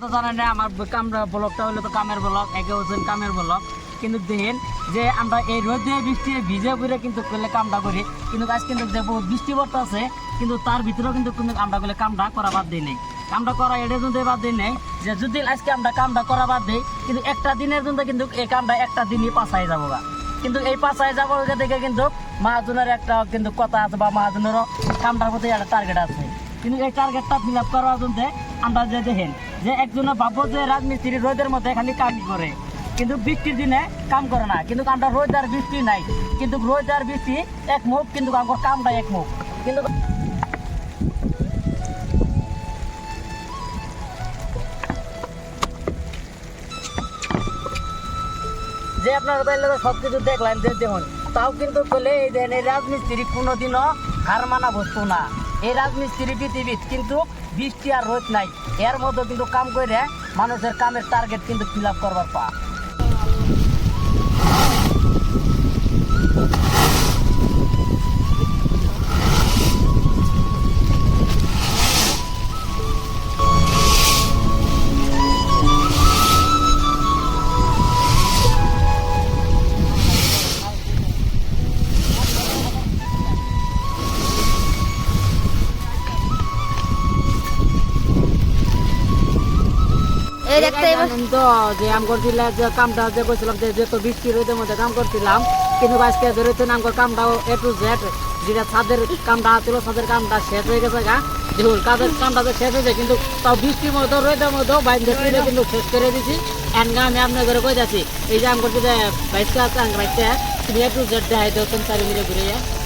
তো জানেন না আমার কামরা ব্লকটা হলো তো কামের ব্লক, একে হচ্ছেন কামের ব্লক। কিন্তু দেখেন যে আমরা এই রোদে বৃষ্টি ভিজে ঘুরে কিন্তু করলে কামটা করি, কিন্তু আজ কিন্তু যে বহুত বৃষ্টি পড়তে আছে, কিন্তু তার ভিতরেও কিন্তু আমরা করলে কামটা করা বাদ দিই নেই। কামটা করা এটা জন্য বাদ দিই নেই যে যদি আজকে আমরা কামটা করা বাদ দিই, কিন্তু একটা দিনের জন্য কিন্তু এই কামটা একটা দিনই পাশায় যাবো গা। কিন্তু এই পাশায় যাবো দেখে কিন্তু মহাজনের একটা কিন্তু কথা আছে, বা মহাজনেরও কামটার প্রতি একটা টার্গেট আছে। কিন্তু এই টার্গেটটা ফিল আপ করার জন্য আমরা যে দেখেন যে একজনে ভাববো যে রাজমিস্ত্রি রোদের মধ্যে খালি কাজ করে, কিন্তু বৃষ্টির দিনে কাম করে না। কিন্তু আমরা রোদ আর বৃষ্টি নাই, কিন্তু রোদ আর বৃষ্টি এক মুখ, কিন্তু আমার কামটা এক মুখ। কিন্তু যে আপনারা তাইলে তো সব কিছু দেখলেন যে দেখুন, তাও কিন্তু বলে এই দেন এই রাজমিস্ত্রি কোনোদিনও হার মানা বস্তু না। এই রাজমিস্ত্রি পৃথিবীর কিন্তু বৃষ্টি আর রোদ নাই, এর মধ্যে কিন্তু কাম করে মানুষের কামের টার্গেট কিন্তু ফিল আপ করবার পা। তো যে আম করছিলাম যে কামটা যে করছিলাম যে যেহেতু বৃষ্টি রোদের মধ্যে কাম করছিলাম, কিন্তু আজকে ধরেছেন আমার কামটাও এ টু জেড যেটা ছাদের কামটা ছিল, ছাদের কামটা শেষ হয়ে গেছে গা। দেখুন কাদের কামটা তো শেষ হয়েছে, কিন্তু তাও বৃষ্টির মতো রোদের মতো বাইরে কিন্তু শেষ করে দিছি। এনগা আমি আপনার ঘরে কই যাচ্ছি, এই যে আম করছি যে বাইশটা আছে আম বাইশটা, তুমি এ টু জেড দেখাই দিচ্ছেন চারি মিলে ঘুরে যায়।